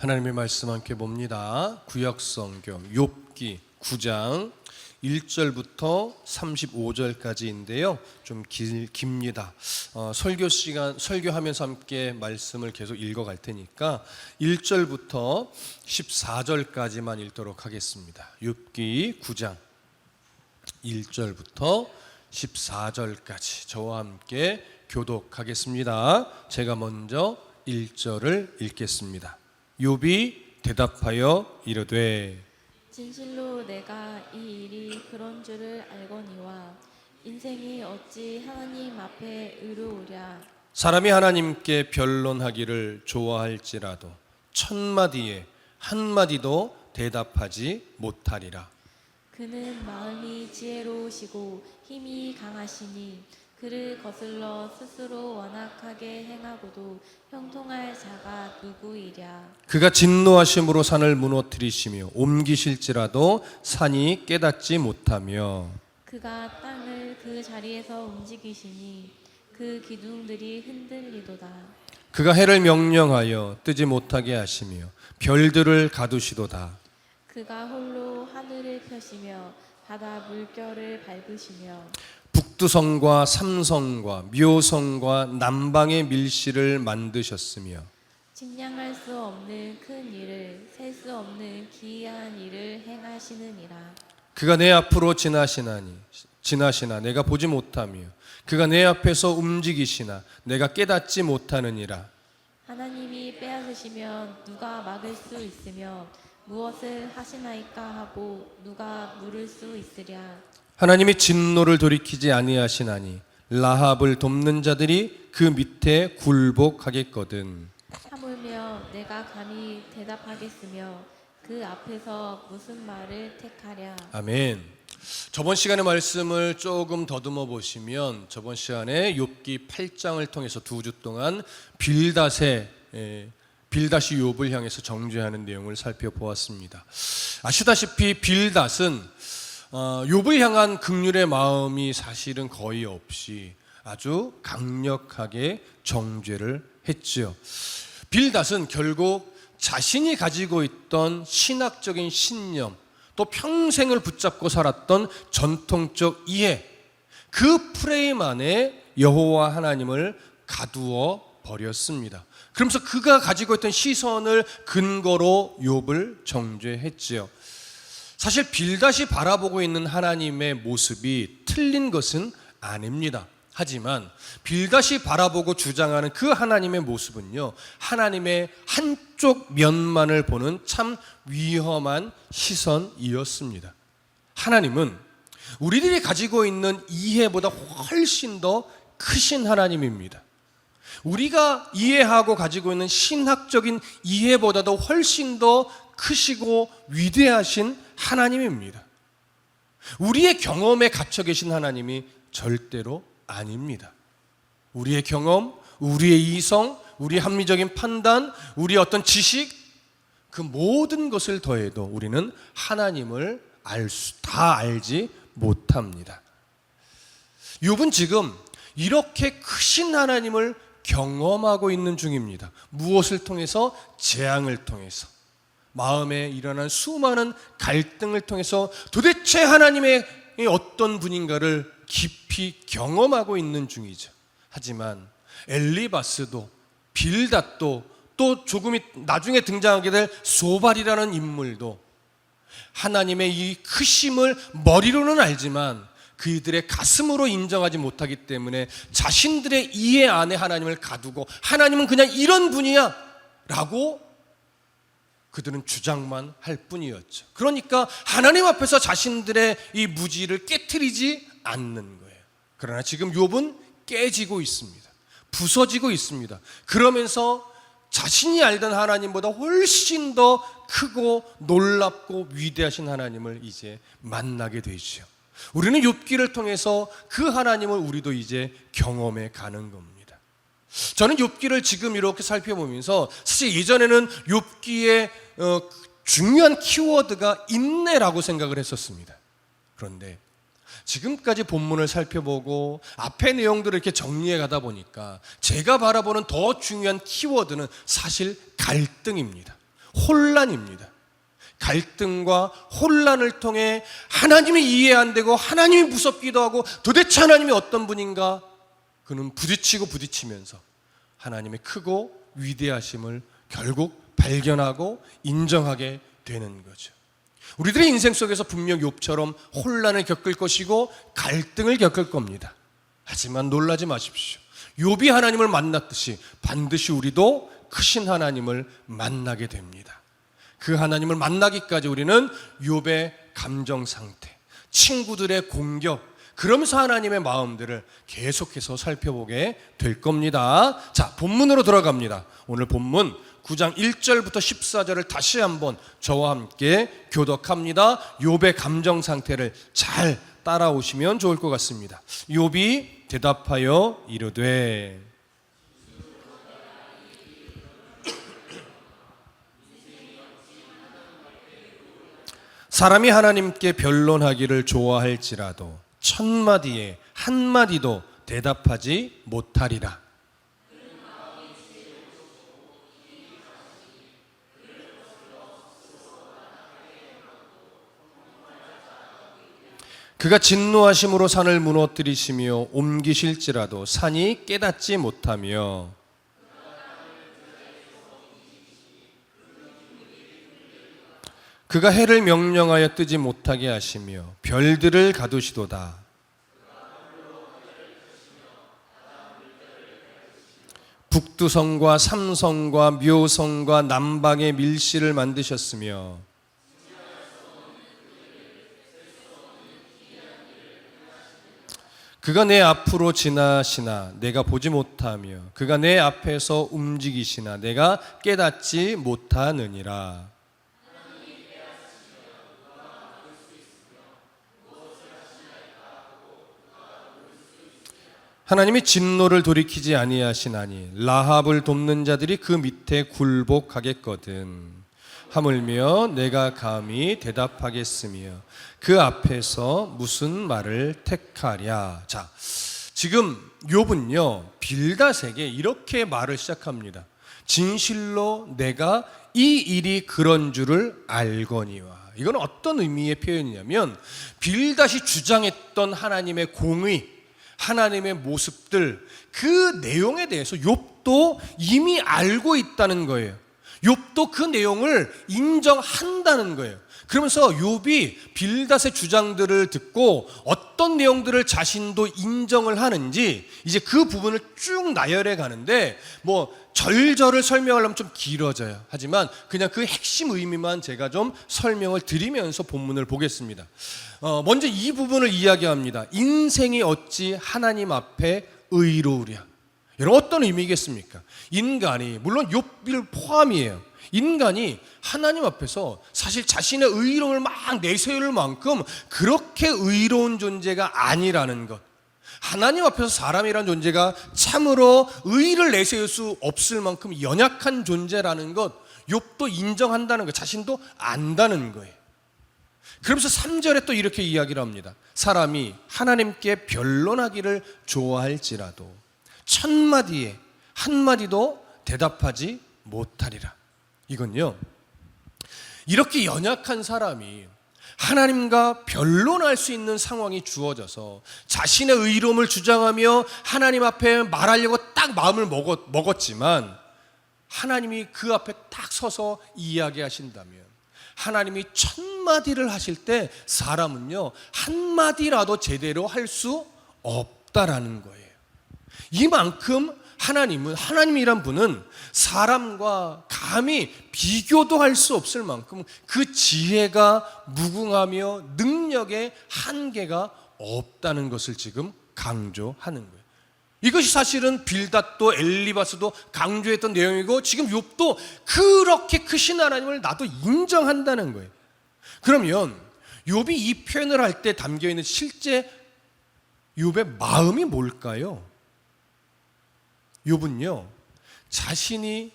하나님의 말씀 함께 봅니다. 구약성경 욥기 9장 1절부터 35절까지인데요. 좀 깁니다. 설교하면서 함께 말씀을 계속 읽어갈 테니까 1절부터 14절까지만 읽도록 하겠습니다. 욥기 9장 1절부터 14절까지 저와 함께 교독하겠습니다. 제가 먼저 1절을 읽겠습니다. 욥이 대답하여 이르되 진실로 내가 이 일이 그런 줄을 알거니와 인생이 어찌 하나님 앞에 의로우랴. 사람이 하나님께 변론하기를 좋아할지라도 천마디에 한마디도 대답하지 못하리라. 그는 마음이 지혜로우시고 힘이 강하시니 그를 거슬러 스스로 완악하게 행하고도 형통할 자가 누구이랴. 그가 진노하심으로 산을 무너뜨리시며 옮기실지라도 산이 깨닫지 못하며 그가 땅을 그 자리에서 움직이시니 그 기둥들이 흔들리도다. 그가 해를 명령하여 뜨지 못하게 하시며 별들을 가두시도다. 그가 홀로 하늘을 펴시며 바다 물결을 밟으시며 북두성과 삼성과 묘성과 남방의 밀실을 만드셨으며 측량할 수 없는 큰 일을 셀 수 없는 기이한 일을 행하시느니라. 그가 내 앞으로 지나시나 내가 보지 못하며 그가 내 앞에서 움직이시나 내가 깨닫지 못하느니라. 하나님이 빼앗으시면 누가 막을 수 있으며 무엇을 하시나이까 하고 누가 물을 수 있으랴. 하나님이 진노를 돌이키지 아니하시나니 라합을 돕는 자들이 그 밑에 굴복하겠거든. 하물며 내가 감히 대답하겠으며 그 앞에서 무슨 말을 택하랴. 아멘. 저번 시간의 말씀을 조금 더듬어 보시면 저번 시간에 욥기 8장을 통해서 2주 동안 빌닷이 욥을 향해서 정죄하는 내용을 살펴보았습니다. 아시다시피 빌닷은 욥을 향한 긍휼의 마음이 사실은 거의 없이 아주 강력하게 정죄를 했죠. 빌닷은 결국 자신이 가지고 있던 신학적인 신념, 또 평생을 붙잡고 살았던 전통적 이해, 그 프레임 안에 여호와 하나님을 가두어 버렸습니다. 그러면서 그가 가지고 있던 시선을 근거로 욥을 정죄했지요. 사실 빌닷이 바라보고 있는 하나님의 모습이 틀린 것은 아닙니다. 하지만 빌닷이 바라보고 주장하는 그 하나님의 모습은요, 하나님의 한쪽 면만을 보는 참 위험한 시선이었습니다. 하나님은 우리들이 가지고 있는 이해보다 훨씬 더 크신 하나님입니다. 우리가 이해하고 가지고 있는 신학적인 이해보다도 훨씬 더 크시고 위대하신 하나님입니다. 우리의 경험에 갇혀 계신 하나님이 절대로 아닙니다. 우리의 경험, 우리의 이성, 우리의 합리적인 판단, 우리의 어떤 지식, 그 모든 것을 더해도 우리는 하나님을 다 알지 못합니다. 욥은 지금 이렇게 크신 하나님을 경험하고 있는 중입니다. 무엇을 통해서? 재앙을 통해서. 마음에 일어난 수많은 갈등을 통해서 도대체 하나님의 어떤 분인가를 깊이 경험하고 있는 중이죠. 하지만 엘리바스도 빌닷도 또 조금 나중에 등장하게 될 소발이라는 인물도 하나님의 이 크심을 머리로는 알지만 그들의 가슴으로 인정하지 못하기 때문에 자신들의 이해 안에 하나님을 가두고 하나님은 그냥 이런 분이야 라고 그들은 주장만 할 뿐이었죠. 그러니까 하나님 앞에서 자신들의 이 무지를 깨트리지 않는 거예요. 그러나 지금 욥은 깨지고 있습니다. 부서지고 있습니다. 그러면서 자신이 알던 하나님보다 훨씬 더 크고 놀랍고 위대하신 하나님을 이제 만나게 되죠. 우리는 욥기를 통해서 그 하나님을 우리도 이제 경험해 가는 겁니다. 저는 욥기를 지금 이렇게 살펴보면서 사실 예전에는 욥기의 중요한 키워드가 인내라고 생각을 했었습니다. 그런데 지금까지 본문을 살펴보고 앞의 내용들을 이렇게 정리해 가다 보니까 제가 바라보는 더 중요한 키워드는 사실 갈등입니다. 혼란입니다. 갈등과 혼란을 통해 하나님이 이해 안 되고 하나님이 무섭기도 하고 도대체 하나님이 어떤 분인가? 그는 부딪히고 부딪히면서 하나님의 크고 위대하심을 결국 발견하고 인정하게 되는 거죠. 우리들의 인생 속에서 분명 욥처럼 혼란을 겪을 것이고 갈등을 겪을 겁니다. 하지만 놀라지 마십시오. 욥이 하나님을 만났듯이 반드시 우리도 크신 하나님을 만나게 됩니다. 그 하나님을 만나기까지 우리는 욥의 감정 상태, 친구들의 공격, 그러면서 하나님의 마음들을 계속해서 살펴보게 될 겁니다. 자, 본문으로 들어갑니다. 오늘 본문 9장 1절부터 14절을 다시 한번 저와 함께 교독합니다. 욥의 감정 상태를 잘 따라오시면 좋을 것 같습니다. 욥이 대답하여 이르되 사람이 하나님께 변론하기를 좋아할지라도 천마디에 한마디도 대답하지 못하리라. 그가 진노하심으로 산을 무너뜨리시며 옮기실지라도 산이 깨닫지 못하며 그가 해를 명령하여 뜨지 못하게 하시며 별들을 가두시도다. 북두성과 삼성과 묘성과 남방의 밀실을 만드셨으며 그가 내 앞으로 지나시나 내가 보지 못하며 그가 내 앞에서 움직이시나 내가 깨닫지 못하느니라. 하나님이 진노를 돌이키지 아니하시나니 라합을 돕는 자들이 그 밑에 굴복하겠거든. 하물며 내가 감히 대답하겠으며 그 앞에서 무슨 말을 택하랴. 자, 지금 욥은요 빌닷에게 이렇게 말을 시작합니다. 진실로 내가 이 일이 그런 줄을 알거니와. 이건 어떤 의미의 표현이냐면 빌닷이 주장했던 하나님의 공의, 하나님의 모습들, 그 내용에 대해서 욥도 이미 알고 있다는 거예요. 욥도 그 내용을 인정한다는 거예요. 그러면서 욥이 빌닷의 주장들을 듣고 어떤 내용들을 자신도 인정을 하는지 이제 그 부분을 쭉 나열해 가는데 뭐 절절을 설명하려면 좀 길어져요. 하지만 그냥 그 핵심 의미만 제가 좀 설명을 드리면서 본문을 보겠습니다. 먼저 이 부분을 이야기합니다. 인생이 어찌 하나님 앞에 의로우랴. 여러분 어떤 의미겠습니까? 인간이 물론 욥을 포함이에요. 인간이 하나님 앞에서 사실 자신의 의로움을 막 내세울 만큼 그렇게 의로운 존재가 아니라는 것. 하나님 앞에서 사람이란 존재가 참으로 의를 내세울 수 없을 만큼 연약한 존재라는 것 욥도 인정한다는 것, 자신도 안다는 거예요. 그러면서 3절에 또 이렇게 이야기를 합니다. 사람이 하나님께 변론하기를 좋아할지라도 천마디에 한마디도 대답하지 못하리라. 이건요, 이렇게 연약한 사람이 하나님과 변론할 수 있는 상황이 주어져서 자신의 의로움을 주장하며 하나님 앞에 말하려고 딱 마음을 먹었지만 하나님이 그 앞에 딱 서서 이야기하신다면 하나님이 천마디를 하실 때 사람은요 한마디라도 제대로 할 수 없다라는 거예요. 이만큼 하나님이란 분은 사람과 감히 비교도 할 수 없을 만큼 그 지혜가 무궁하며 능력의 한계가 없다는 것을 지금 강조하는 거예요. 이것이 사실은 빌닷도 엘리바스도 강조했던 내용이고 지금 욥도 그렇게 크신 하나님을 나도 인정한다는 거예요. 그러면 욥이 이 표현을 할 때 담겨있는 실제 욥의 마음이 뭘까요? 욥은요 자신이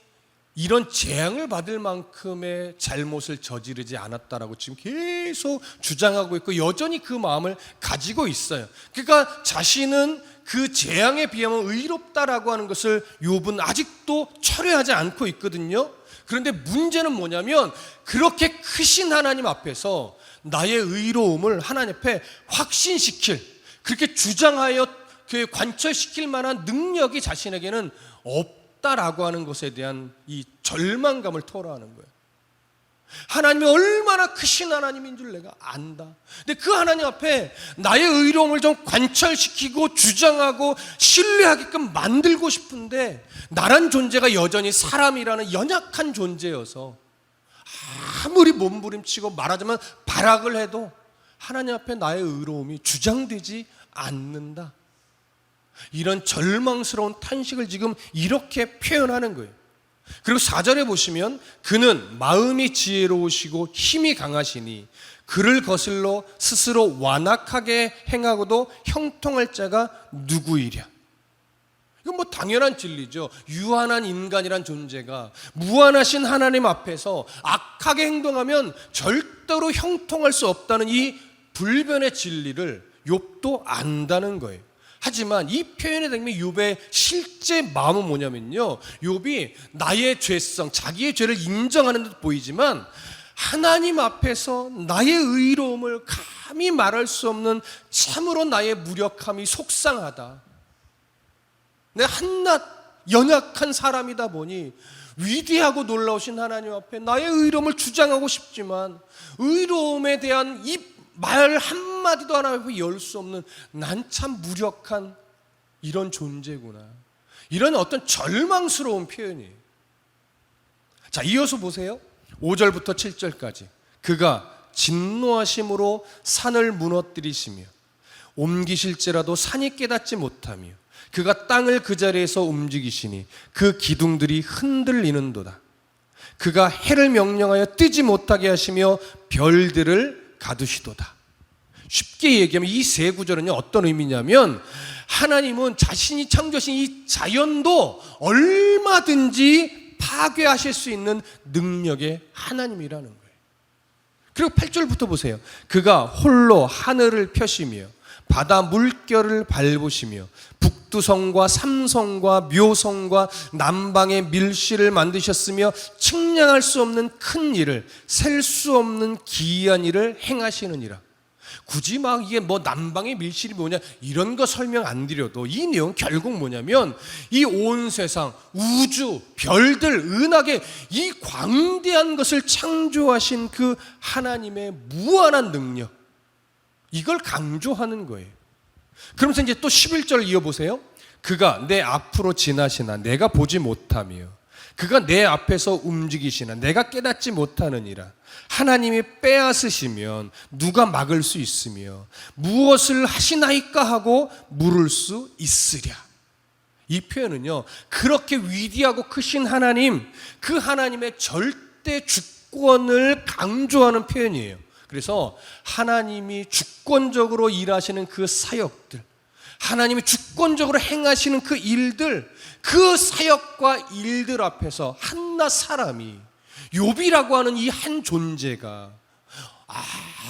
이런 재앙을 받을 만큼의 잘못을 저지르지 않았다라고 지금 계속 주장하고 있고 여전히 그 마음을 가지고 있어요. 그러니까 자신은 그 재앙에 비하면 의롭다라고 하는 것을 욥은 아직도 철회하지 않고 있거든요. 그런데 문제는 뭐냐면 그렇게 크신 하나님 앞에서 나의 의로움을 하나님 앞에 확신시킬, 그렇게 주장하여 그 관철시킬 만한 능력이 자신에게는 없다라고 하는 것에 대한 이 절망감을 토로하는 거예요. 하나님이 얼마나 크신 하나님인 줄 내가 안다. 근데 그 하나님 앞에 나의 의로움을 좀 관철시키고 주장하고 신뢰하게끔 만들고 싶은데 나란 존재가 여전히 사람이라는 연약한 존재여서 아무리 몸부림치고 말하자면 발악을 해도 하나님 앞에 나의 의로움이 주장되지 않는다. 이런 절망스러운 탄식을 지금 이렇게 표현하는 거예요. 그리고 4절에 보시면 그는 마음이 지혜로우시고 힘이 강하시니 그를 거슬러 스스로 완악하게 행하고도 형통할 자가 누구이랴. 이건 뭐 당연한 진리죠. 유한한 인간이란 존재가 무한하신 하나님 앞에서 악하게 행동하면 절대로 형통할 수 없다는 이 불변의 진리를 욥도 안다는 거예요. 하지만 이 표현에 대면 욥의 실제 마음은 뭐냐면요, 욥이 나의 죄성, 자기의 죄를 인정하는 듯 보이지만 하나님 앞에서 나의 의로움을 감히 말할 수 없는 참으로 나의 무력함이 속상하다. 내가 한낱 연약한 사람이다 보니 위대하고 놀라우신 하나님 앞에 나의 의로움을 주장하고 싶지만 의로움에 대한 이 말 한마디도 하나 앞에 열 수 없는 난 참 무력한 이런 존재구나. 이런 어떤 절망스러운 표현이에요. 자, 이어서 보세요. 5절부터 7절까지. 그가 진노하심으로 산을 무너뜨리시며 옮기실지라도 산이 깨닫지 못하며 그가 땅을 그 자리에서 움직이시니 그 기둥들이 흔들리는도다. 그가 해를 명령하여 뜨지 못하게 하시며 별들을 가두시도다. 쉽게 얘기하면 이 세 구절은요, 어떤 의미냐면 하나님은 자신이 창조하신 이 자연도 얼마든지 파괴하실 수 있는 능력의 하나님이라는 거예요. 그리고 8절부터 보세요. 그가 홀로 하늘을 펴시며 바다 물결을 밟으시며 북두성과 삼성과 묘성과 남방의 밀실을 만드셨으며 측량할 수 없는 큰 일을, 셀 수 없는 기이한 일을 행하시느니라. 굳이 막 이게 뭐 남방의 밀실이 뭐냐 이런 거 설명 안 드려도 이 내용 결국 뭐냐면 이 온 세상, 우주, 별들, 은하계 이 광대한 것을 창조하신 그 하나님의 무한한 능력, 이걸 강조하는 거예요. 그러면서 이제 또 11절 이어보세요. 그가 내 앞으로 지나시나 내가 보지 못하며 그가 내 앞에서 움직이시나 내가 깨닫지 못하느니라. 하나님이 빼앗으시면 누가 막을 수 있으며 무엇을 하시나이까 하고 물을 수 있으랴. 이 표현은요, 그렇게 위대하고 크신 하나님, 그 하나님의 절대 주권을 강조하는 표현이에요. 그래서 하나님이 주권적으로 일하시는 그 사역들, 하나님이 주권적으로 행하시는 그 일들, 그 사역과 일들 앞에서 한낱 사람이, 욥이라고 하는 이 한 존재가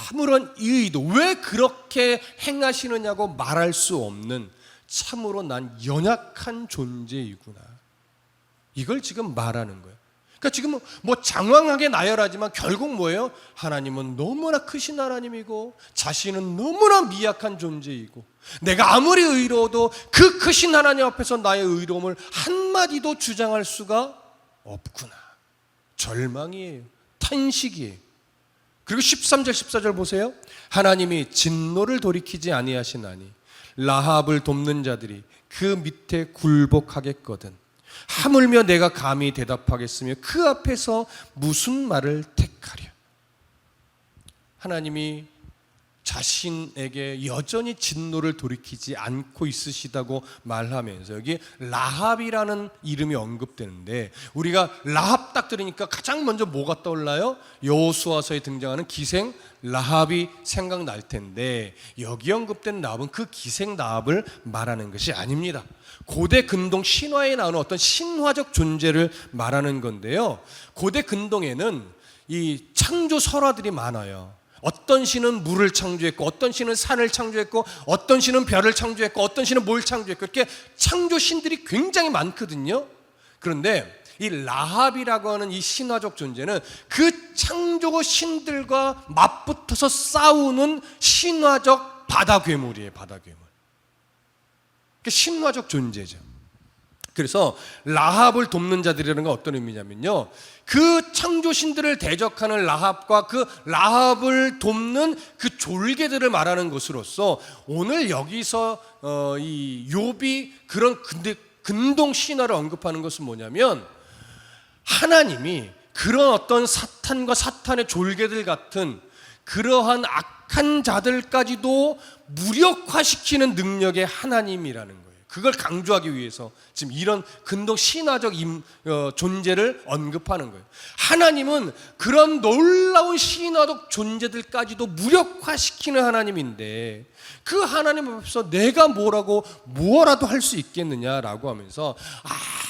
아무런 이의도 왜 그렇게 행하시느냐고 말할 수 없는 참으로 난 연약한 존재이구나, 이걸 지금 말하는 거예요. 그러니까 지금 뭐 장황하게 나열하지만 결국 뭐예요? 하나님은 너무나 크신 하나님이고 자신은 너무나 미약한 존재이고 내가 아무리 의로워도 그 크신 하나님 앞에서 나의 의로움을 한마디도 주장할 수가 없구나. 절망이에요. 탄식이에요. 그리고 13절 14절 보세요. 하나님이 진노를 돌이키지 아니하시나니 라합을 돕는 자들이 그 밑에 굴복하겠거든. 하물며 내가 감히 대답하겠으며 그 앞에서 무슨 말을 택하랴. 하나님이 자신에게 여전히 진노를 돌이키지 않고 있으시다고 말하면서 여기 라합이라는 이름이 언급되는데 우리가 라합 딱 들으니까 가장 먼저 뭐가 떠올라요? 여호수아서에 등장하는 기생 라합이 생각날 텐데 여기 언급된 라합은 그 기생 라합을 말하는 것이 아닙니다. 고대 근동 신화에 나오는 어떤 신화적 존재를 말하는 건데요, 고대 근동에는 이 창조 설화들이 많아요. 어떤 신은 물을 창조했고, 어떤 신은 산을 창조했고, 어떤 신은 별을 창조했고, 어떤 신은 뭘 창조했고, 이렇게 창조 신들이 굉장히 많거든요. 그런데 이 라합이라고 하는 이 신화적 존재는 그 창조 신들과 맞붙어서 싸우는 신화적 바다 괴물이에요. 바다 괴물. 신화적 존재죠. 그래서 라합을 돕는 자들이라는 건 어떤 의미냐면요, 그 창조신들을 대적하는 라합과 그 라합을 돕는 그 졸개들을 말하는 것으로서 오늘 여기서 이 욥이 그런 근동 신화를 언급하는 것은 뭐냐면, 하나님이 그런 어떤 사탄과 사탄의 졸개들 같은 그러한 악한 자들까지도 무력화시키는 능력의 하나님이라는 거예요. 그걸 강조하기 위해서 지금 이런 근동 신화적 존재를 언급하는 거예요. 하나님은 그런 놀라운 신화적 존재들까지도 무력화시키는 하나님인데, 그 하나님 앞에서 내가 뭐라도 할 수 있겠느냐라고 하면서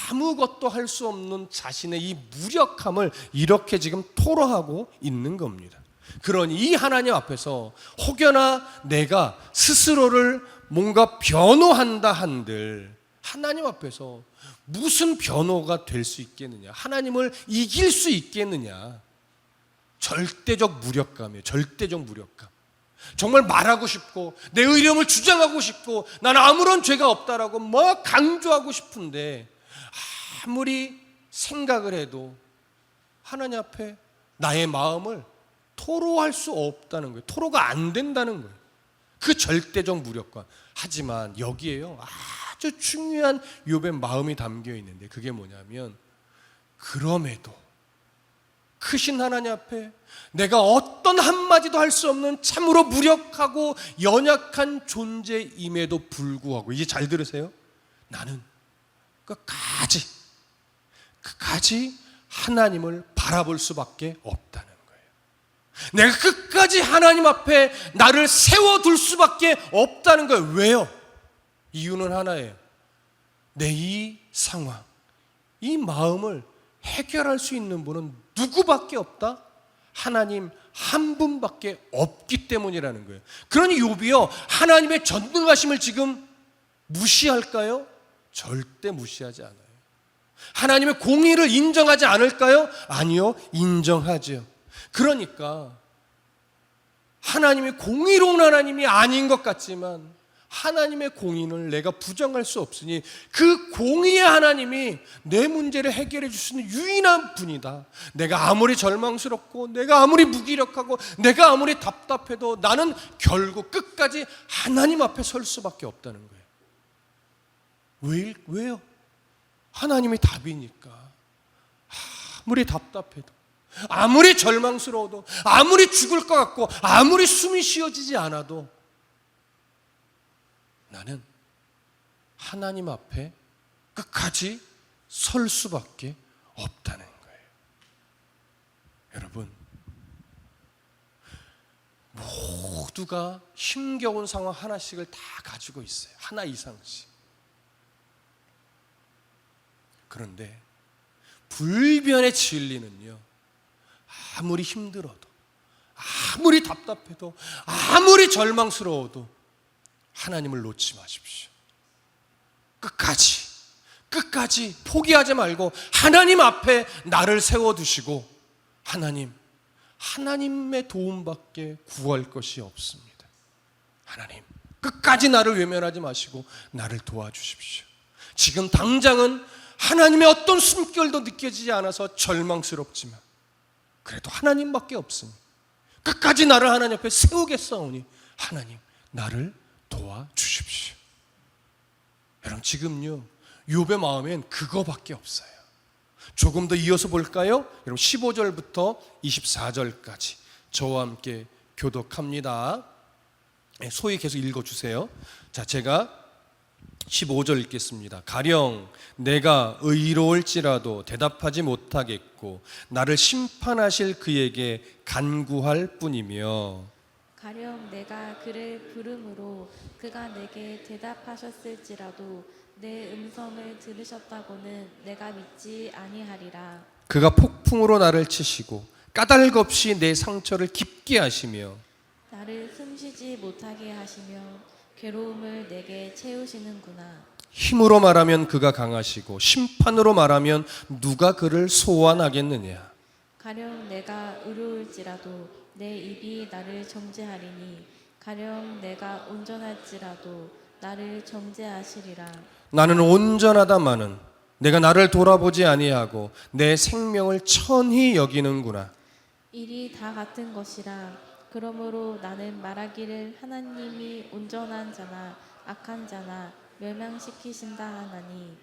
아무것도 할 수 없는 자신의 이 무력함을 이렇게 지금 토로하고 있는 겁니다. 그러니 이 하나님 앞에서 혹여나 내가 스스로를 뭔가 변호한다 한들 하나님 앞에서 무슨 변호가 될 수 있겠느냐, 하나님을 이길 수 있겠느냐. 절대적 무력감이에요. 절대적 무력감. 정말 말하고 싶고 내 의령을 주장하고 싶고 나는 아무런 죄가 없다라고 뭐 강조하고 싶은데, 아무리 생각을 해도 하나님 앞에 나의 마음을 토로할 수 없다는 거예요. 토로가 안 된다는 거예요. 그 절대적 무력감. 하지만 여기에요, 아주 중요한 욥의 마음이 담겨 있는데, 그게 뭐냐면, 그럼에도 크신 하나님 앞에 내가 어떤 한마디도 할 수 없는 참으로 무력하고 연약한 존재임에도 불구하고, 이제 잘 들으세요, 나는 끝까지 하나님을 바라볼 수밖에 없다는 거예요. 내가 끝까지 하나님 앞에 나를 세워둘 수밖에 없다는 거예요. 왜요? 이유는 하나예요. 내 이 상황, 이 마음을 해결할 수 있는 분은 누구밖에 없다? 하나님 한 분밖에 없기 때문이라는 거예요. 그러니 욥이요, 하나님의 전능하심을 지금 무시할까요? 절대 무시하지 않아요. 하나님의 공의를 인정하지 않을까요? 아니요, 인정하죠. 그러니까 하나님이 공의로운 하나님이 아닌 것 같지만 하나님의 공의를 내가 부정할 수 없으니 그 공의의 하나님이 내 문제를 해결해 줄 수 있는 유일한 분이다. 내가 아무리 절망스럽고 내가 아무리 무기력하고 내가 아무리 답답해도 나는 결국 끝까지 하나님 앞에 설 수밖에 없다는 거예요. 왜요? 하나님이 답이니까. 아무리 답답해도, 아무리 절망스러워도, 아무리 죽을 것 같고, 아무리 숨이 쉬어지지 않아도 나는 하나님 앞에 끝까지 설 수밖에 없다는 거예요. 여러분, 모두가 힘겨운 상황 하나씩을 다 가지고 있어요. 하나 이상씩. 그런데 불변의 진리는요, 아무리 힘들어도, 아무리 답답해도, 아무리 절망스러워도 하나님을 놓지 마십시오. 끝까지 포기하지 말고 하나님 앞에 나를 세워두시고, 하나님의 도움밖에 구할 것이 없습니다. 하나님, 끝까지 나를 외면하지 마시고 나를 도와주십시오. 지금 당장은 하나님의 어떤 숨결도 느껴지지 않아서 절망스럽지만 그래도 하나님밖에 없으니 끝까지 나를 하나님 앞에 세우겠사오니 하나님, 나를 도와주십시오. 여러분, 지금요 욥의 마음엔 그거밖에 없어요. 조금 더 이어서 볼까요? 여러분, 15절부터 24절까지 저와 함께 교독합니다. 소위 계속 읽어주세요. 자, 제가 15절 읽겠습니다. 가령 내가 의로울지라도 대답하지 못하겠고 나를 심판하실 그에게 간구할 뿐이며, 가령 내가 그를 부름으로 그가 내게 대답하셨을지라도 내 음성을 들으셨다고는 내가 믿지 아니하리라. 그가 폭풍으로 나를 치시고 까닭 없이 내 상처를 깊게 하시며 나를 숨쉬지 못하게 하시며 괴로움을 내게 채우시는구나. 힘으로 말하면 그가 강하시고 심판으로 말하면 누가 그를 소환하겠느냐. 가령 내가 의로울지라도 내 입이 나를 정죄하리니 가령 내가 온전할지라도 나를 정죄하시리라. 나는 온전하다마는 내가 나를 돌아보지 아니하고 내 생명을 천히 여기는구나. 일이 다 같은 것이라. 그러므로 나는 말하기를 하나님이 온전한 자나 악한 자나 멸망시키신다 하나니.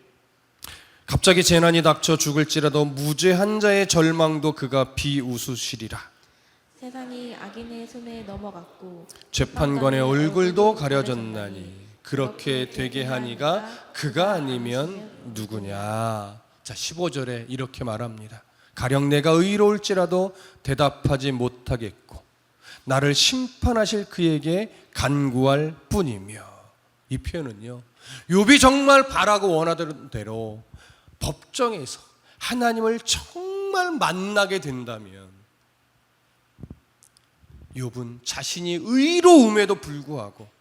갑자기 재난이 닥쳐 죽을지라도 무죄한 자의 절망도 그가 비웃으시리라. 세상이 악인의 손에 넘어갔고 재판관의 얼굴도 가려졌나니 그렇게 되게 하니가 그가 아니면 누구냐. 자, 15절에 이렇게 말합니다. 가령 내가 의로울지라도 대답하지 못하겠고 나를 심판하실 그에게 간구할 뿐이며. 이 표현은요, 욥이 정말 바라고 원하던 대로 법정에서 하나님을 정말 만나게 된다면 욥은 자신이 의로움에도 불구하고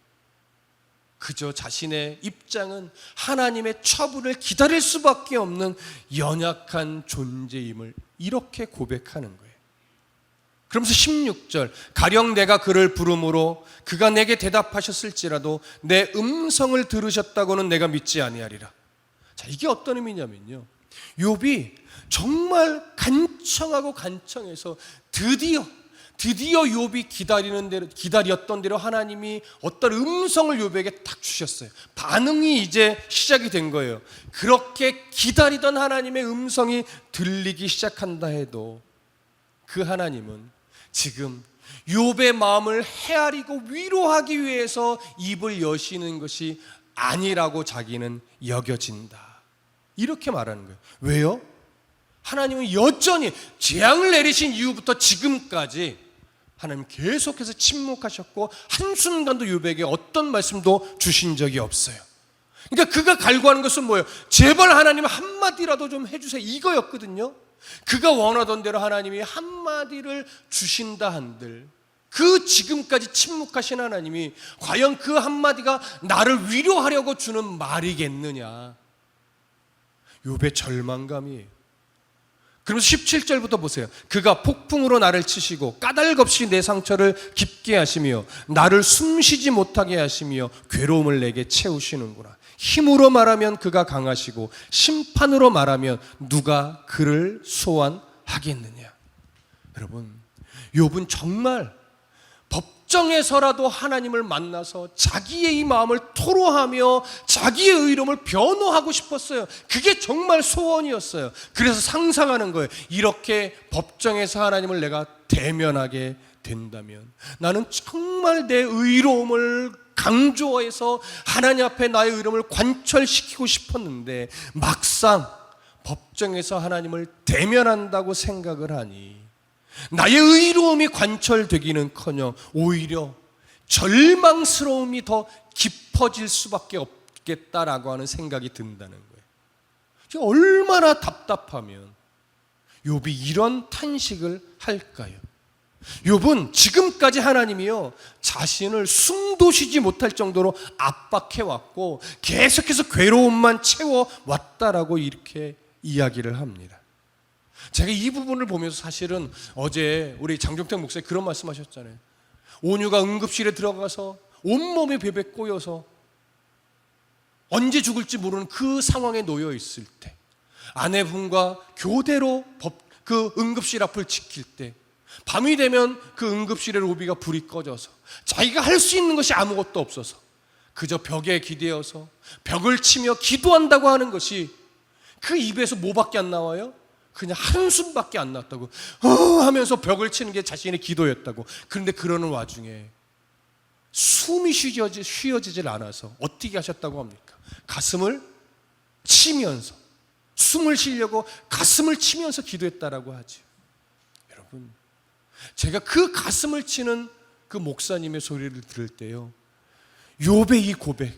그저 자신의 입장은 하나님의 처분을 기다릴 수밖에 없는 연약한 존재임을 이렇게 고백하는 거예요. 그러면서 16절, 가령 내가 그를 부름으로 그가 내게 대답하셨을지라도 내 음성을 들으셨다고는 내가 믿지 아니하리라. 자, 이게 어떤 의미냐면요, 욥이 정말 간청하고 간청해서 드디어 욥이 기다렸던 대로 하나님이 어떤 음성을 욥에게 딱 주셨어요. 반응이 이제 시작이 된 거예요. 그렇게 기다리던 하나님의 음성이 들리기 시작한다 해도 그 하나님은 지금 욥의 마음을 헤아리고 위로하기 위해서 입을 여시는 것이 아니라고 자기는 여겨진다. 이렇게 말하는 거예요. 왜요? 하나님은 여전히 재앙을 내리신 이후부터 지금까지 하나님 계속해서 침묵하셨고 한순간도 욥에게 어떤 말씀도 주신 적이 없어요. 그러니까 그가 갈구하는 것은 뭐예요? 제발 하나님 한마디라도 좀 해주세요, 이거였거든요. 그가 원하던 대로 하나님이 한마디를 주신다 한들 그 지금까지 침묵하신 하나님이 과연 그 한마디가 나를 위로하려고 주는 말이겠느냐. 욥의 절망감이에요. 그러면서 17절부터 보세요. 그가 폭풍으로 나를 치시고 까닭 없이 내 상처를 깊게 하시며 나를 숨쉬지 못하게 하시며 괴로움을 내게 채우시는구나. 힘으로 말하면 그가 강하시고 심판으로 말하면 누가 그를 소환하겠느냐. 여러분, 욥은 정말 법정에서라도 하나님을 만나서 자기의 이 마음을 토로하며 자기의 의로움을 변호하고 싶었어요. 그게 정말 소원이었어요. 그래서 상상하는 거예요. 이렇게 법정에서 하나님을 내가 대면하게 된다면 나는 정말 내 의로움을 강조해서 하나님 앞에 나의 의로움을 관철시키고 싶었는데 막상 법정에서 하나님을 대면한다고 생각을 하니 나의 의로움이 관철되기는커녕 오히려 절망스러움이 더 깊어질 수밖에 없겠다라고 하는 생각이 든다는 거예요. 얼마나 답답하면 욥이 이런 탄식을 할까요? 욥은 지금까지 하나님이요 자신을 숨도 쉬지 못할 정도로 압박해왔고 계속해서 괴로움만 채워왔다라고 이렇게 이야기를 합니다. 제가 이 부분을 보면서 사실은 어제 우리 장종택 목사님 그런 말씀하셨잖아요. 온유가 응급실에 들어가서 온몸이 베베 꼬여서 언제 죽을지 모르는 그 상황에 놓여 있을 때 아내분과 교대로 그 응급실 앞을 지킬 때 밤이 되면 그 응급실의 로비가 불이 꺼져서 자기가 할 수 있는 것이 아무것도 없어서 그저 벽에 기대어서 벽을 치며 기도한다고 하는 것이 그 입에서 뭐밖에 안 나와요? 그냥 한숨밖에 안 났다고 하면서 벽을 치는 게 자신의 기도였다고. 그런데 그러는 와중에 숨이 쉬어지질 않아서 어떻게 하셨다고 합니까? 가슴을 치면서 숨을 쉬려고 가슴을 치면서 기도했다라고 하죠. 여러분, 제가 그 가슴을 치는 그 목사님의 소리를 들을 때요 욥의 이 고백,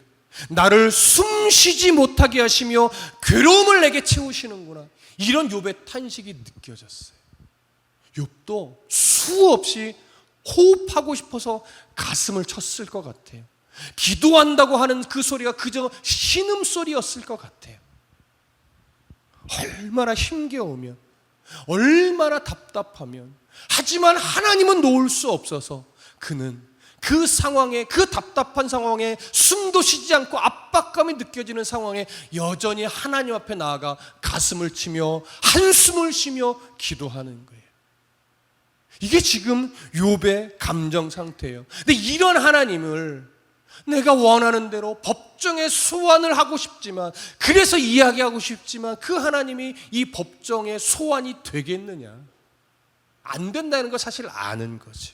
나를 숨쉬지 못하게 하시며 괴로움을 내게 채우시는구나, 이런 욥의 탄식이 느껴졌어요. 욥도 수없이 호흡하고 싶어서 가슴을 쳤을 것 같아요. 기도한다고 하는 그 소리가 그저 신음소리였을 것 같아요. 얼마나 힘겨우면, 얼마나 답답하면, 하지만 하나님은 놓을 수 없어서 그는 그 상황에, 그 답답한 상황에, 숨도 쉬지 않고 압박감이 느껴지는 상황에 여전히 하나님 앞에 나아가 가슴을 치며 한숨을 쉬며 기도하는 거예요. 이게 지금 욥의 감정 상태예요. 근데 이런 하나님을 내가 원하는 대로 법정에 소환을 하고 싶지만, 그래서 이야기하고 싶지만, 그 하나님이 이 법정에 소환이 되겠느냐? 안 된다는 거 사실 아는 거지.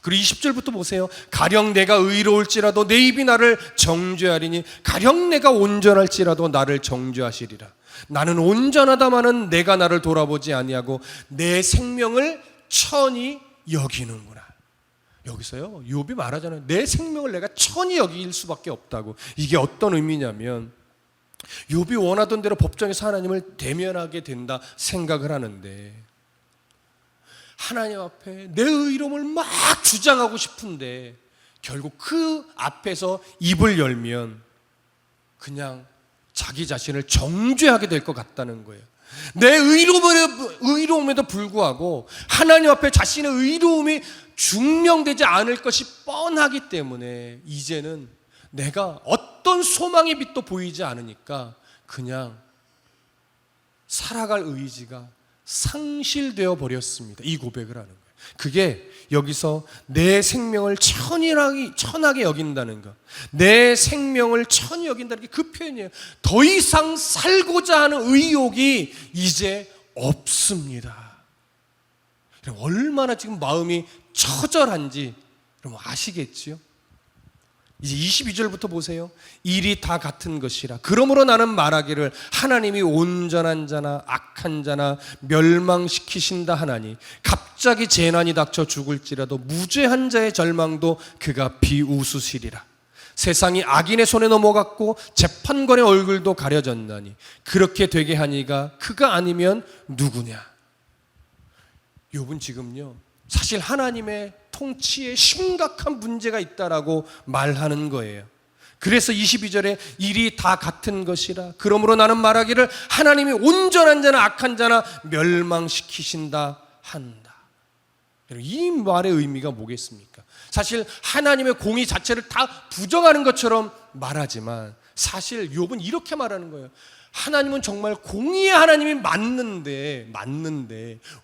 그리고 20절부터 보세요. 가령 내가 의로울지라도 내 입이 나를 정죄하리니 가령 내가 온전할지라도 나를 정죄하시리라. 나는 온전하다마는 내가 나를 돌아보지 아니하고 내 생명을 천히 여기는구나. 여기서요, 욥이 말하잖아요. 내 생명을 내가 천히 여길 수밖에 없다고. 이게 어떤 의미냐면, 욥이 원하던 대로 법정에서 하나님을 대면하게 된다 생각을 하는데, 하나님 앞에 내 의로움을 막 주장하고 싶은데 결국 그 앞에서 입을 열면 그냥 자기 자신을 정죄하게 될 것 같다는 거예요. 내 의로움에도 불구하고 하나님 앞에 자신의 의로움이 증명되지 않을 것이 뻔하기 때문에 이제는 내가 어떤 소망의 빛도 보이지 않으니까 그냥 살아갈 의지가 상실되어 버렸습니다. 이 고백을 하는 거예요. 그게 여기서 내 생명을 천하게 여긴다는 것, 내 생명을 천히 여긴다는 게 그 표현이에요. 더 이상 살고자 하는 의욕이 이제 없습니다. 얼마나 지금 마음이 처절한지 여러분 아시겠지요? 이제 22절부터 보세요. 일이 다 같은 것이라. 그러므로 나는 말하기를 하나님이 온전한 자나 악한 자나 멸망시키신다 하나니 갑자기 재난이 닥쳐 죽을지라도 무죄한 자의 절망도 그가 비웃으시리라. 세상이 악인의 손에 넘어갔고 재판관의 얼굴도 가려졌나니 그렇게 되게 하니가 그가 아니면 누구냐. 욥은 지금요, 사실 하나님의 통치에 심각한 문제가 있다라고 말하는 거예요. 그래서 22절에 일이 다 같은 것이라. 그러므로 나는 말하기를 하나님이 온전한 자나 악한 자나 멸망시키신다 한다. 이 말의 의미가 뭐겠습니까? 사실 하나님의 공의 자체를 다 부정하는 것처럼 말하지만 사실 욥은 이렇게 말하는 거예요. 하나님은 정말 공의의 하나님이 맞는데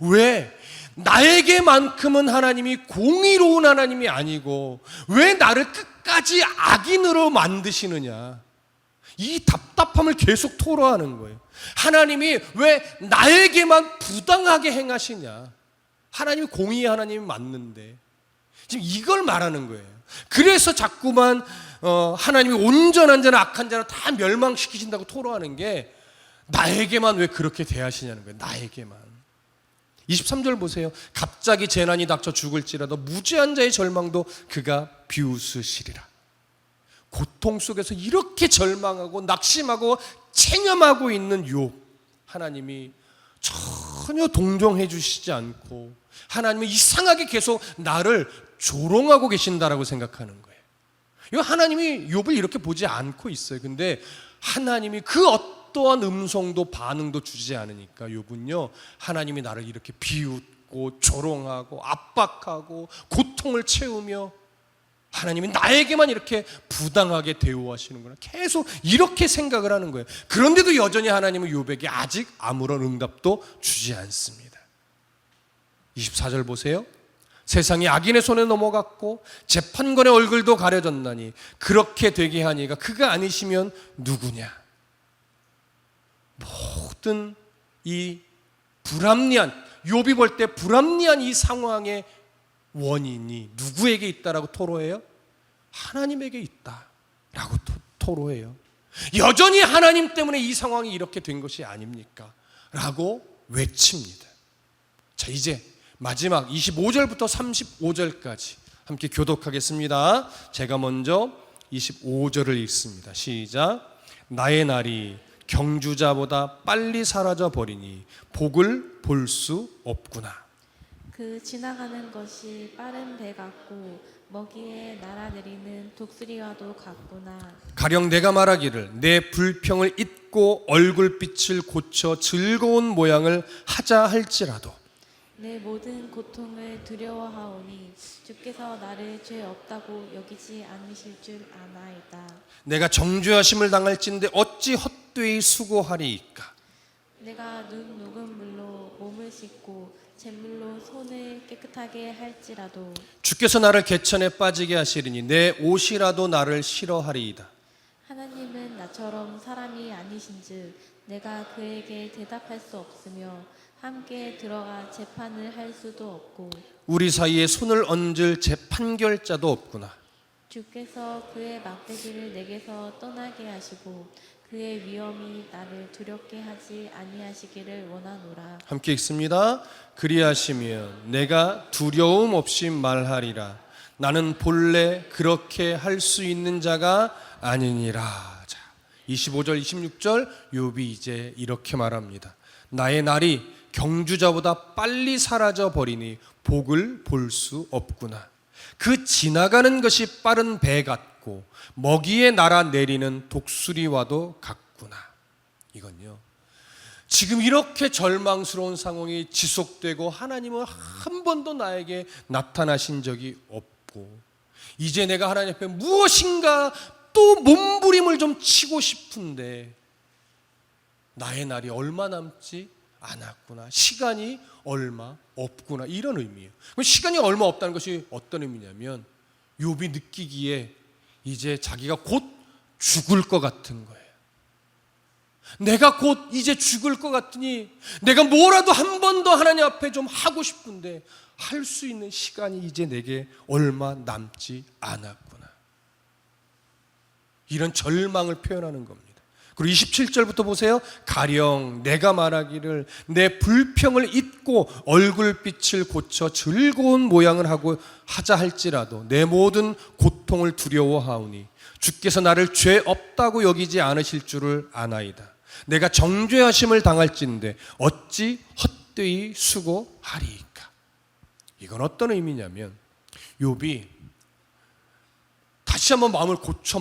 왜 나에게만큼은 하나님이 공의로운 하나님이 아니고 왜 나를 끝까지 악인으로 만드시느냐. 이 답답함을 계속 토로하는 거예요. 하나님이 왜 나에게만 부당하게 행하시냐. 하나님이 공의의 하나님이 맞는데 지금 이걸 말하는 거예요. 그래서 자꾸만 하나님이 온전한 자나 악한 자나 다 멸망시키신다고 토로하는 게 나에게만 왜 그렇게 대하시냐는 거예요. 나에게만. 23절 보세요. 갑자기 재난이 닥쳐 죽을지라도 무죄한 자의 절망도 그가 비웃으시리라. 고통 속에서 이렇게 절망하고 낙심하고 체념하고 있는 욥, 하나님이 전혀 동정해 주시지 않고 하나님은 이상하게 계속 나를 조롱하고 계신다라고 생각하는 거예요. 이거 하나님이 욥을 이렇게 보지 않고 있어요. 근데 하나님이 그 어떠한 음성도 반응도 주지 않으니까 욥은요, 하나님이 나를 이렇게 비웃고 조롱하고 압박하고 고통을 채우며 하나님이 나에게만 이렇게 부당하게 대우하시는구나, 계속 이렇게 생각을 하는 거예요. 그런데도 여전히 하나님은 욥에게 아직 아무런 응답도 주지 않습니다. 24절 보세요. 세상이 악인의 손에 넘어갔고 재판관의 얼굴도 가려졌나니 그렇게 되게 하니가 그가 아니시면 누구냐. 모든 이 불합리한, 욥이 볼 때 불합리한 이 상황의 원인이 누구에게 있다라고 토로해요? 하나님에게 있다라고 토로해요. 여전히 하나님 때문에 이 상황이 이렇게 된 것이 아닙니까? 라고 외칩니다. 자, 이제 마지막 25절부터 35절까지 함께 교독하겠습니다. 제가 먼저 25절을 읽습니다. 시작. 나의 날이 경주자보다 빨리 사라져 버리니 복을 볼 수 없구나. 그 지나가는 것이 빠른 배 같고 먹이에 날아내리는 독수리와도 같구나. 가령 내가 말하기를 내 불평을 잊고 얼굴빛을 고쳐 즐거운 모양을 하자 할지라도 내 모든 고통을 두려워하오니 주께서 나를 죄 없다고 여기지 않으실 줄 아나이다. 내가 정죄하심을 당할진대 어찌 헛되이 수고하리이까. 내가 눈 녹은 물로 몸을 씻고 잿물로 손을 깨끗하게 할지라도 주께서 나를 개천에 빠지게 하시리니 내 옷이라도 나를 싫어하리이다. 하나님은 나처럼 사람이 아니신즉 내가 그에게 대답할 수 없으며 함께 들어가 재판을 할 수도 없고 우리 사이에 손을 얹을 재판결자도 없구나. 주께서 그의 막대기를 내게서 떠나게 하시고 그의 위엄이 나를 두렵게 하지 아니하시기를 원하노라. 함께 읽습니다. 그리하시면 내가 두려움 없이 말하리라. 나는 본래 그렇게 할 수 있는 자가 아니니라. 자, 25절 26절 욥이 이제 이렇게 말합니다. 나의 날이 경주자보다 빨리 사라져 버리니 복을 볼 수 없구나. 그 지나가는 것이 빠른 배 같고 먹이에 날아내리는 독수리와도 같구나. 이건요, 지금 이렇게 절망스러운 상황이 지속되고 하나님은 한 번도 나에게 나타나신 적이 없고 이제 내가 하나님 앞에 무엇인가 또 몸부림을 좀 치고 싶은데 나의 날이 얼마 남지 않았구나. 시간이 얼마 없구나. 이런 의미예요. 그럼 시간이 얼마 없다는 것이 어떤 의미냐면 욥이 느끼기에 이제 자기가 곧 죽을 것 같은 거예요. 내가 곧 이제 죽을 것 같으니 내가 뭐라도 한 번 더 하나님 앞에 좀 하고 싶은데 할 수 있는 시간이 이제 내게 얼마 남지 않았구나. 이런 절망을 표현하는 겁니다. 그리고 27절부터 보세요. 가령 내가 말하기를 내 불평을 잊고 얼굴빛을 고쳐 즐거운 모양을 하자 할지라도 내 모든 고통을 두려워하오니 주께서 나를 죄 없다고 여기지 않으실 줄을 아나이다. 내가 정죄하심을 당할진대 어찌 헛되이 수고하리이까. 이건 어떤 의미냐면 욥이 다시 한번 마음을 고쳐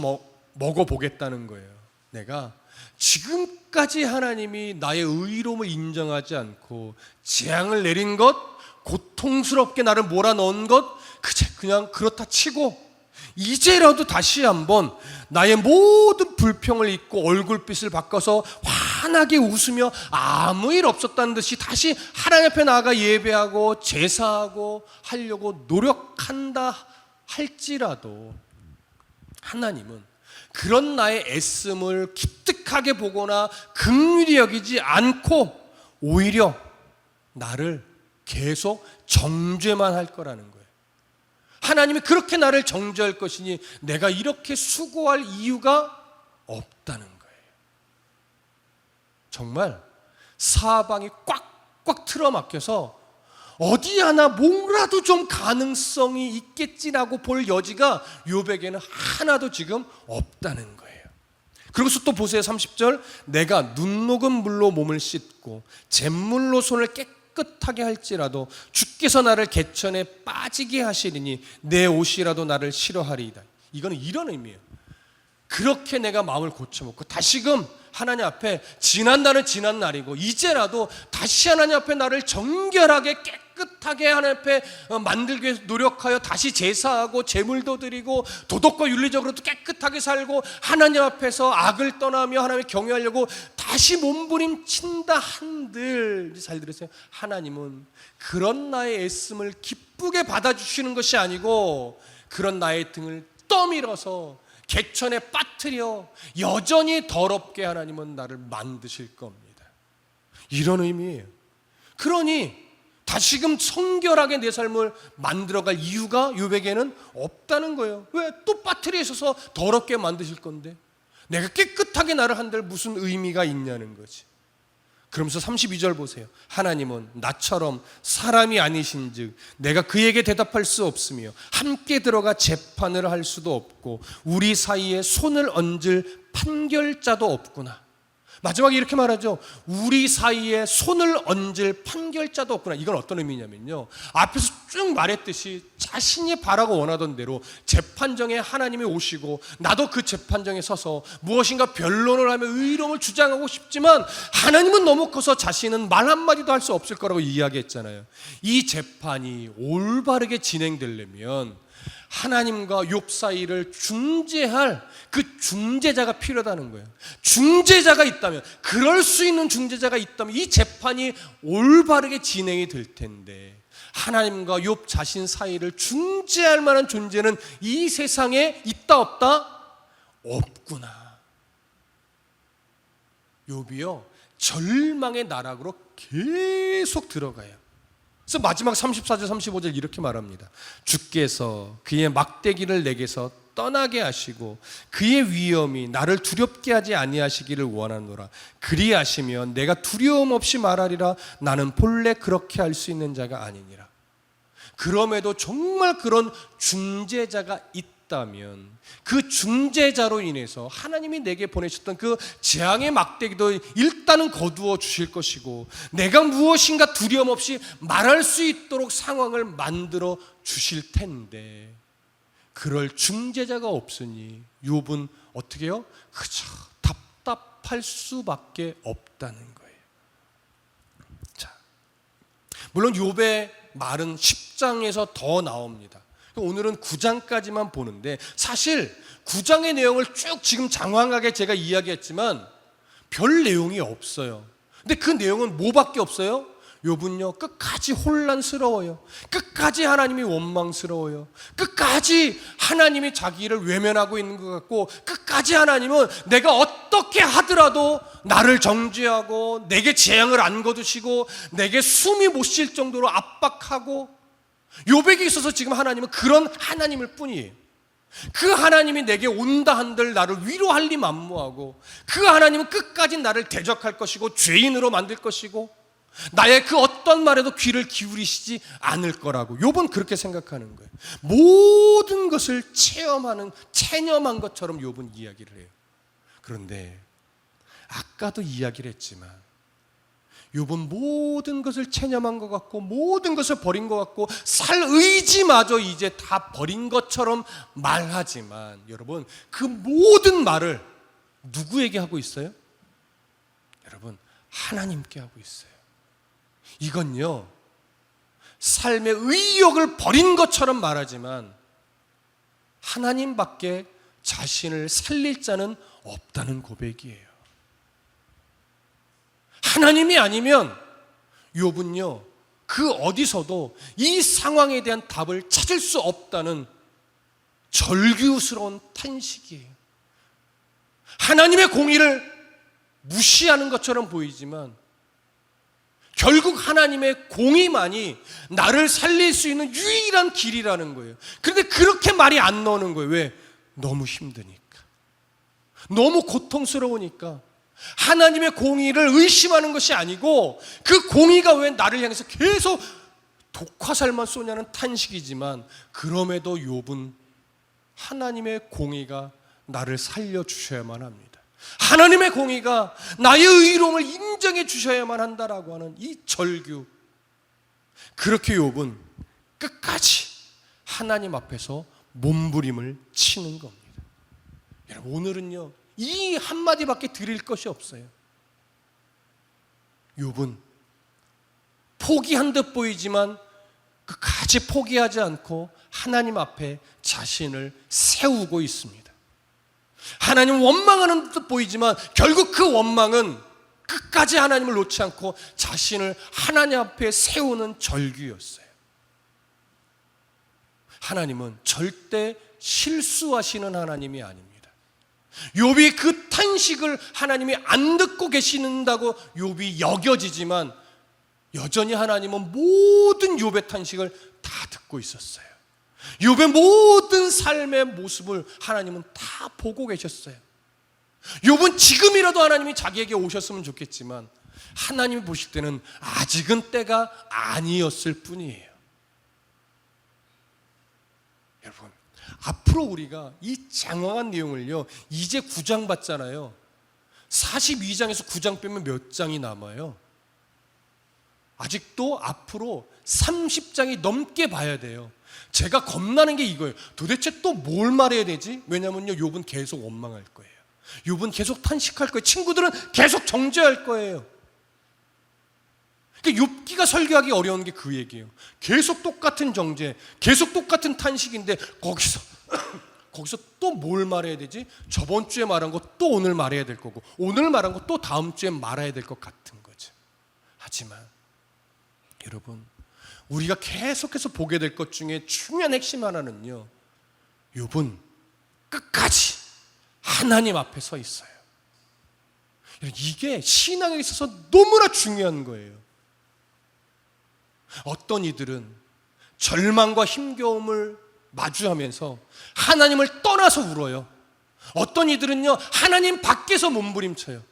먹어보겠다는 거예요. 내가 지금까지 하나님이 나의 의로움을 인정하지 않고 재앙을 내린 것, 고통스럽게 나를 몰아넣은 것 그냥 그렇다 치고 이제라도 다시 한번 나의 모든 불평을 잊고 얼굴빛을 바꿔서 환하게 웃으며 아무 일 없었다는 듯이 다시 하나님 앞에 나아가 예배하고 제사하고 하려고 노력한다 할지라도 하나님은 그런 나의 애씀을 기특하게 보거나 긍휼히 여기지 않고 오히려 나를 계속 정죄만 할 거라는 거예요. 하나님이 그렇게 나를 정죄할 것이니 내가 이렇게 수고할 이유가 없다는 거예요. 정말 사방이 꽉꽉 틀어막혀서 어디 하나 뭐라도 좀 가능성이 있겠지라고 볼 여지가 욥에게는 하나도 지금 없다는 거예요. 그리고서 또 보세요. 30절 내가 눈 녹은 물로 몸을 씻고 잿물로 손을 깨끗하게 할지라도 주께서 나를 개천에 빠지게 하시리니 내 옷이라도 나를 싫어하리이다. 이거는 이런 의미예요. 그렇게 내가 마음을 고쳐먹고 다시금 하나님 앞에 지난 날은 지난 날이고 이제라도 다시 하나님 앞에 나를 정결하게 깨끗하게 하나님 앞에 만들기 위해서 노력하여 다시 제사하고 제물도 드리고 도덕과 윤리적으로도 깨끗하게 살고 하나님 앞에서 악을 떠나며 하나님을 경외하려고 다시 몸부림친다 한들, 잘 들으세요. 하나님은 그런 나의 애씀을 기쁘게 받아주시는 것이 아니고 그런 나의 등을 떠밀어서 개천에 빠뜨려 여전히 더럽게 하나님은 나를 만드실 겁니다. 이런 의미예요. 그러니 다시금 성결하게 내 삶을 만들어갈 이유가 욥에게는 없다는 거예요. 왜? 또 빠뜨려 있어서 더럽게 만드실 건데 내가 깨끗하게 나를 한들 무슨 의미가 있냐는 거지. 그러면서 32절 보세요. 하나님은 나처럼 사람이 아니신즉 내가 그에게 대답할 수 없으며 함께 들어가 재판을 할 수도 없고 우리 사이에 손을 얹을 판결자도 없구나. 마지막에 이렇게 말하죠. 우리 사이에 손을 얹을 판결자도 없구나. 이건 어떤 의미냐면요, 앞에서 쭉 말했듯이 자신이 바라고 원하던 대로 재판정에 하나님이 오시고 나도 그 재판정에 서서 무엇인가 변론을 하며 의로움을 주장하고 싶지만 하나님은 너무 커서 자신은 말 한마디도 할 수 없을 거라고 이야기했잖아요. 이 재판이 올바르게 진행되려면 하나님과 욥 사이를 중재할 그 중재자가 필요하다는 거예요. 중재자가 있다면, 그럴 수 있는 중재자가 있다면 이 재판이 올바르게 진행이 될 텐데, 하나님과 욥 자신 사이를 중재할 만한 존재는 이 세상에 있다 없다? 없구나. 욥이요, 절망의 나락으로 계속 들어가요. 그래서 마지막 34절 35절 이렇게 말합니다. 주께서 그의 막대기를 내게서 떠나게 하시고 그의 위엄이 나를 두렵게 하지 아니하시기를 원하노라. 그리하시면 내가 두려움 없이 말하리라. 나는 본래 그렇게 할 수 있는 자가 아니니라. 그럼에도 정말 그런 중재자가 있다면 그 중재자로 인해서 하나님이 내게 보내셨던 그 재앙의 막대기도 일단은 거두어 주실 것이고, 내가 무엇인가 두려움 없이 말할 수 있도록 상황을 만들어 주실 텐데, 그럴 중재자가 없으니 욥은 어떻게 해요? 그저 답답할 수밖에 없다는 거예요. 자, 물론 욥의 말은 10장에서 더 나옵니다. 오늘은 9장까지만 보는데, 사실 9장의 내용을 쭉 지금 장황하게 제가 이야기했지만 별 내용이 없어요. 근데 그 내용은 뭐밖에 없어요? 욥은요, 끝까지 혼란스러워요. 끝까지 하나님이 원망스러워요. 끝까지 하나님이 자기를 외면하고 있는 것 같고, 끝까지 하나님은 내가 어떻게 하더라도 나를 정죄하고 내게 재앙을 안 거두시고 내게 숨이 못 쉴 정도로 압박하고, 욥에게 있어서 지금 하나님은 그런 하나님일 뿐이에요. 그 하나님이 내게 온다 한들 나를 위로할 리 만무하고, 그 하나님은 끝까지 나를 대적할 것이고 죄인으로 만들 것이고 나의 그 어떤 말에도 귀를 기울이시지 않을 거라고 욥은 그렇게 생각하는 거예요. 모든 것을 체념한 것처럼 욥은 이야기를 해요. 그런데 아까도 이야기를 했지만 욥은 모든 것을 체념한 것 같고 모든 것을 버린 것 같고 살 의지마저 이제 다 버린 것처럼 말하지만, 여러분, 그 모든 말을 누구에게 하고 있어요? 여러분, 하나님께 하고 있어요. 이건요, 삶의 의욕을 버린 것처럼 말하지만 하나님밖에 자신을 살릴 자는 없다는 고백이에요. 하나님이 아니면 욥은요, 그 어디서도 이 상황에 대한 답을 찾을 수 없다는 절규스러운 탄식이에요. 하나님의 공의를 무시하는 것처럼 보이지만 결국 하나님의 공의만이 나를 살릴 수 있는 유일한 길이라는 거예요. 그런데 그렇게 말이 안 나오는 거예요. 왜? 너무 힘드니까, 너무 고통스러우니까. 하나님의 공의를 의심하는 것이 아니고 그 공의가 왜 나를 향해서 계속 독화살만 쏘냐는 탄식이지만, 그럼에도 욥은 하나님의 공의가 나를 살려주셔야만 합니다. 하나님의 공의가 나의 의로움을 인정해 주셔야만 한다라고 하는 이 절규, 그렇게 욥은 끝까지 하나님 앞에서 몸부림을 치는 겁니다. 여러분, 오늘은요 이 한마디밖에 드릴 것이 없어요. 욥은 포기한 듯 보이지만 끝까지 포기하지 않고 하나님 앞에 자신을 세우고 있습니다. 하나님 원망하는 듯 보이지만 결국 그 원망은 끝까지 하나님을 놓지 않고 자신을 하나님 앞에 세우는 절규였어요. 하나님은 절대 실수하시는 하나님이 아닙니다. 욥이 그 탄식을 하나님이 안 듣고 계시는다고 욥이 여겨지지만 여전히 하나님은 모든 욥의 탄식을 다 듣고 있었어요. 욥의 모든 삶의 모습을 하나님은 다 보고 계셨어요. 욥은 지금이라도 하나님이 자기에게 오셨으면 좋겠지만 하나님이 보실 때는 아직은 때가 아니었을 뿐이에요. 여러분, 앞으로 우리가 이 장황한 내용을요, 이제 9장 봤잖아요. 42장에서 9장 빼면 몇 장이 남아요? 아직도 앞으로 30장이 넘게 봐야 돼요. 제가 겁나는 게 이거예요. 도대체 또 뭘 말해야 되지? 왜냐면요, 욥은 계속 원망할 거예요. 욥은 계속 탄식할 거예요. 친구들은 계속 정죄할 거예요. 그러니까 욥기가 설교하기 어려운 게 그 얘기예요. 계속 똑같은 정죄, 계속 똑같은 탄식인데 거기서 또 뭘 말해야 되지? 저번 주에 말한 거 또 오늘 말해야 될 거고, 오늘 말한 거 또 다음 주에 말해야 될 것 같은 거죠. 하지만 여러분, 우리가 계속해서 보게 될 것 중에 중요한 핵심 하나는요, 욥은 끝까지 하나님 앞에 서 있어요. 이게 신앙에 있어서 너무나 중요한 거예요. 어떤 이들은 절망과 힘겨움을 마주하면서 하나님을 떠나서 울어요. 어떤 이들은요, 하나님 밖에서 몸부림쳐요.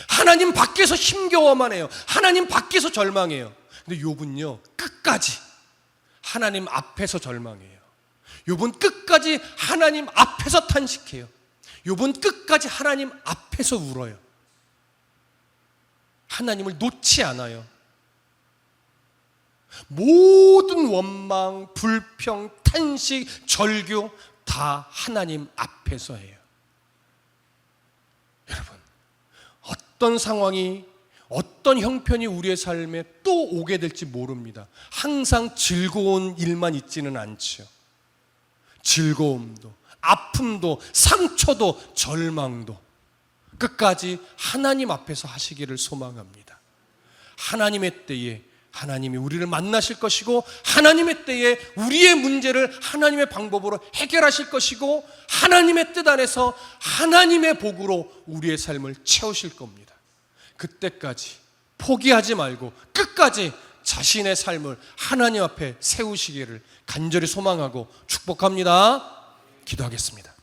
하나님 밖에서 힘겨워만 해요. 하나님 밖에서 절망해요. 근데 욥은요, 끝까지 하나님 앞에서 절망해요. 욥은 끝까지 하나님 앞에서 탄식해요. 욥은 끝까지 하나님 앞에서 울어요. 하나님을 놓지 않아요. 모든 원망, 불평, 탄식, 절규 다 하나님 앞에서 해요. 여러분, 어떤 상황이, 어떤 형편이 우리의 삶에 또 오게 될지 모릅니다. 항상 즐거운 일만 있지는 않죠. 즐거움도, 아픔도, 상처도, 절망도 끝까지 하나님 앞에서 하시기를 소망합니다. 하나님의 때에 하나님이 우리를 만나실 것이고, 하나님의 때에 우리의 문제를 하나님의 방법으로 해결하실 것이고, 하나님의 뜻 안에서 하나님의 복으로 우리의 삶을 채우실 겁니다. 그때까지 포기하지 말고 끝까지 자신의 삶을 하나님 앞에 세우시기를 간절히 소망하고 축복합니다. 기도하겠습니다.